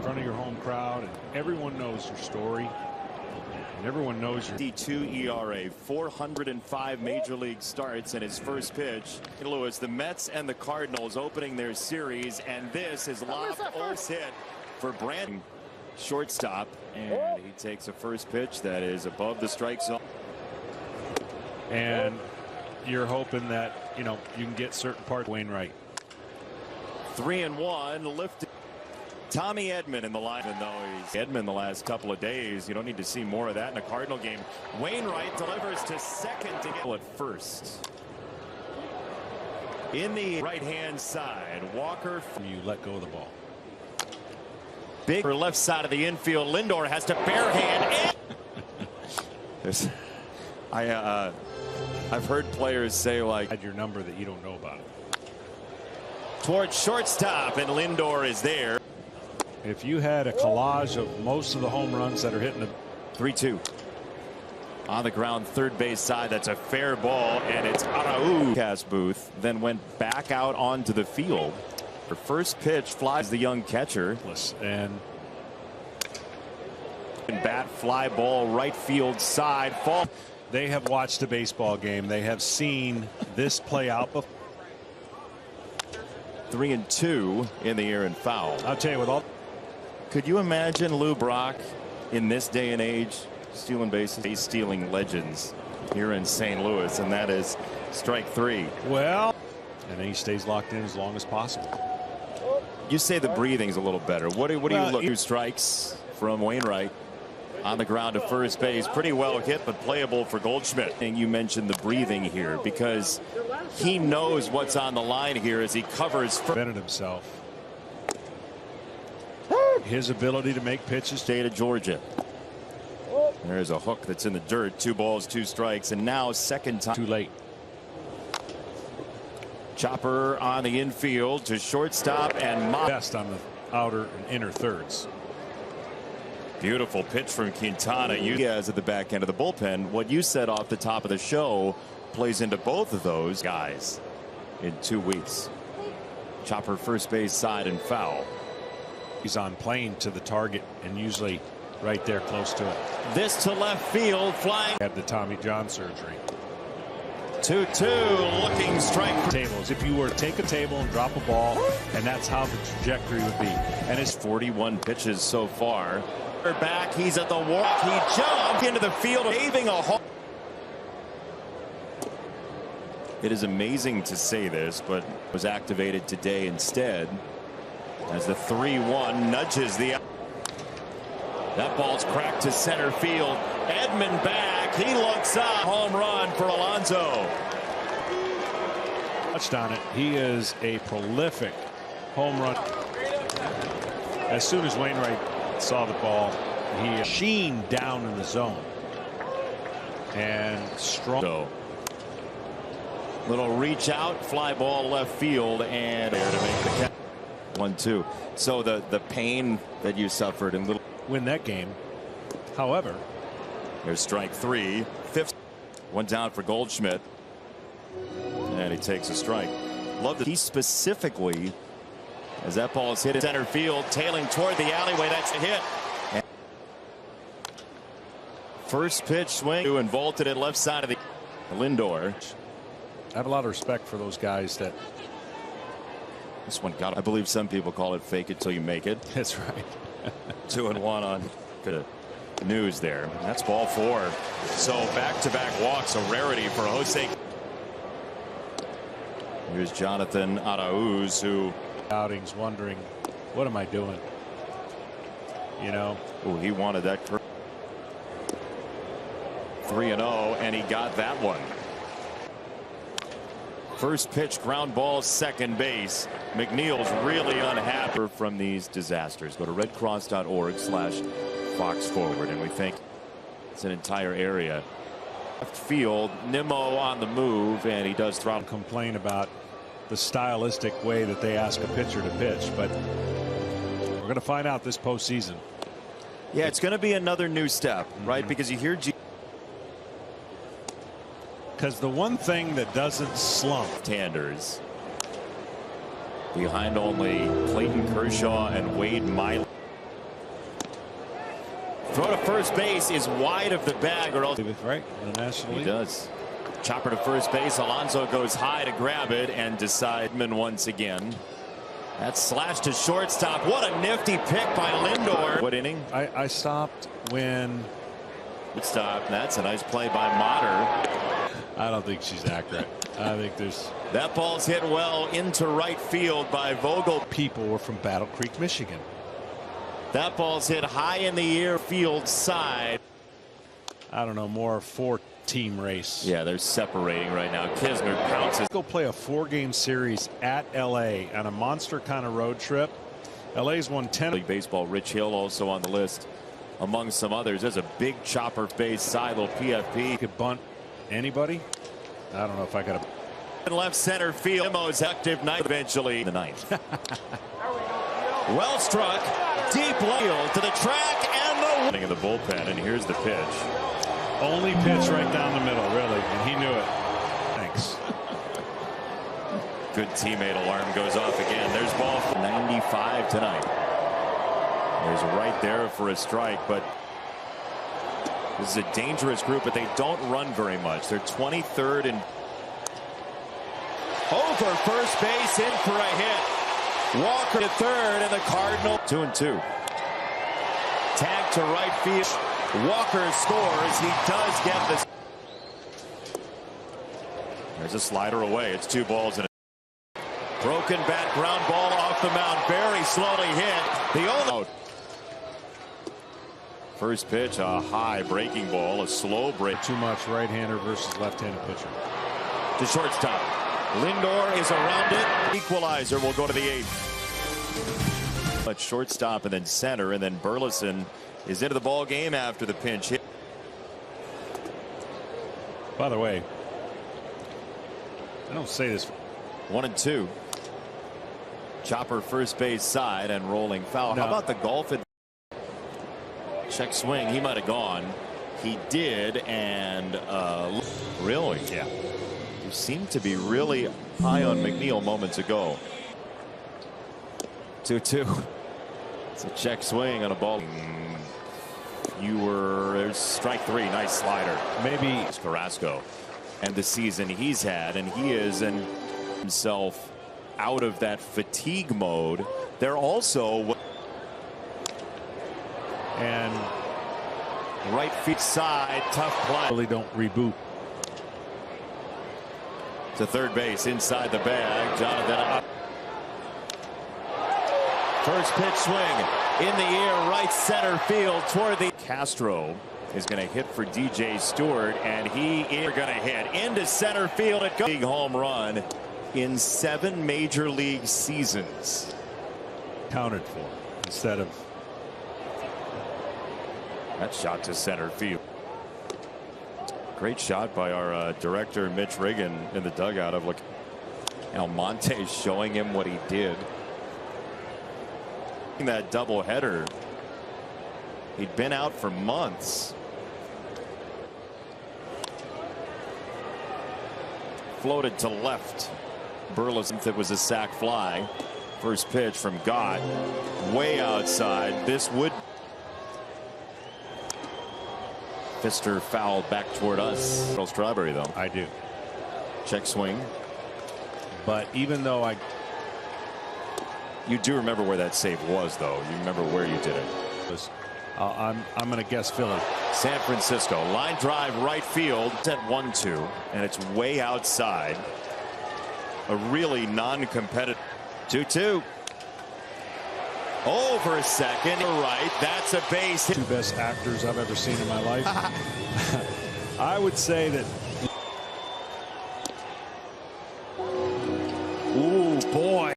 front of your home crowd, and everyone knows your story. And everyone knows your D2 ERA, 405 major league starts in his first pitch. St. Louis, the Mets and the Cardinals opening their series, and this is lobbed Ol's hit for Brandon, shortstop, and he takes a first pitch that is above the strike zone. And you're hoping that, you know, you can get certain parts. Wainwright. 3-1, lifted. Tommy Edman in the line, even though he's Edman the last couple of days. You don't need to see more of that in a Cardinal game. Wainwright delivers to second to get at first. In the right-hand side, Walker. You let go of the ball. Big for left side of the infield. Lindor has to barehand. I've heard players say, like, Had your number that you don't know about. Towards shortstop, and Lindor is there. If you had a collage of most of the home runs that are hitting the 3-2 on the ground, third base side, that's a fair ball, and it's Araújo. Cast booth then went back out onto the field. Her first pitch flies the young catcher, and bat fly ball right field side fall. They have watched a baseball game. They have seen this play out before. 3-2 in the air and foul. I'll tell you, with all. Could you imagine Lou Brock in this day and age stealing bases? Base stealing legends here in St. Louis, and that is strike three. Well, and then he stays locked in as long as possible. You say the breathing's a little better. What do you look? 2 strikes from Wainwright on the ground to first base. Pretty well hit, but playable for Goldschmidt. And you mentioned the breathing here because he knows what's on the line here as he covers. Prevented himself. His ability to make pitches. State of Georgia. There's a hook that's in the dirt. 2 balls, 2 strikes, and now second time. Too late. Chopper on the infield to shortstop and best on the outer and inner thirds. Beautiful pitch from Quintana. You guys at the back end of the bullpen. What you said off the top of the show plays into both of those guys in 2 weeks. Chopper first base side and foul. He's on plane to the target and usually right there close to it. This to left field, flying. Had the Tommy John surgery. 2-2, looking strike. Tables. If you were to take a table and drop a ball, and that's how the trajectory would be. And it's 41 pitches so far. Back, he's at the walk. He jumped into the field, paving a hole. It is amazing to say this, but was activated today instead. As the 3-1 nudges the. That ball's cracked to center field. Edman back. He looks up. Home run for Alonso. Touched on it. He is a prolific home run. As soon as Wainwright saw the ball, he sheen down in the zone. And strong. Little reach out, fly ball left field, and there to make the catch. 1-2. So the pain that you suffered in little. Win that game. However, there's strike 3. 5th. 1 down for Goldschmidt. And he takes a strike. Love that he specifically, as that ball is hit in center field, tailing toward the alleyway. That's a hit. And first pitch swing and vaulted it left side of the Lindor. I have a lot of respect for those guys that. This one got. I believe some people call it fake it till you make it. That's right. 2-1 on the news there. That's ball 4. So back-to-back walks, a rarity for Jose. Here's Jonathan Araújo, who outings wondering, what am I doing? You know. Oh, he wanted that. 3-0, and he got that one. First pitch, ground ball, second base. McNeil's really unhappy from these disasters. Go to redcross.org/FoxForward, and we think it's an entire area. Left field, Nimmo on the move, and he does throw. Complain about the stylistic way that they ask a pitcher to pitch, but we're going to find out this postseason. Yeah, it's going to be another new step, right? Because you hear because the one thing that doesn't slump. Tanders behind only Clayton Kershaw and Wade Miley. Throw to first base is wide of the bag, or else right in the National League. He does. Chopper to first base. Alonso goes high to grab it and Decidman once again. That slash to shortstop. What a nifty pick by Lindor. What inning? I stopped when. Good stop. That's a nice play by Motter. I don't think she's accurate. I think there's. That ball's hit well into right field by Vogel. People were from Battle Creek, Michigan. That ball's hit high in the air, field side. I don't know, more 4-team race. Yeah, they're separating right now. Kisner pounces. Go play a 4-game series at LA on a monster kind of road trip. LA's won 10. League baseball. Rich Hill also on the list among some others. There's a big chopper face side, little PFP. Could bunt anybody. I don't know if I got a left center field. Emo's active night eventually the ninth. Well struck, deep field to the track and the in the bullpen, and here's the pitch. Only pitch right down the middle, really, and he knew it. Thanks. Good teammate alarm goes off again. There's ball for 95 tonight. There's right there for a strike, but this is a dangerous group, but they don't run very much. They're 23rd and over first base, in for a hit. Walker to third, and the Cardinals 2-2. Tag to right field. Walker scores. He does get this. There's a slider away. It's 2 balls and a broken bat, ground ball off the mound. Very slowly hit. The only first pitch, a high breaking ball, a slow break. Too much right-hander versus left-handed pitcher. To shortstop. Lindor is around it. Equalizer will go to the 8th. But shortstop and then center, and then Burleson is into the ball game after the pinch hit. By the way, I don't say this. 1-2. Chopper first base side and rolling foul. No. How about the golf? Check swing. He might have gone. He did, and really, yeah. You seem to be really high on McNeil moments ago. 2-2. It's a check swing on a ball. There's strike 3. Nice slider. Maybe it's Carrasco and the season he's had, and he is himself out of that fatigue mode. They're also and right field side, tough play. Really don't reboot. To third base inside the bag. Jonathan. First pitch swing in the air, right center field toward the. Castro is going to hit for DJ Stewart, and he is going to hit into center field. It goes. Big home run in 7 major league seasons. Counted for instead of. That shot to center field. Great shot by our director Mitch Riggin in the dugout. Of look, Almonte showing him what he did. That doubleheader. He'd been out for months. Floated to left. Burleson, it was a sac fly. First pitch from Gott, way outside. This would. Fister fouled back toward us. Strawberry, though. I do. Check swing. But even though you do remember where that save was, though. You remember where you did it. I'm going to guess Philly. San Francisco. Line drive right field. It's at 1-2, and it's way outside. A really non-competitive 2-2. Over a second. Right. That's a base hit. 2 best actors I've ever seen in my life. I would say that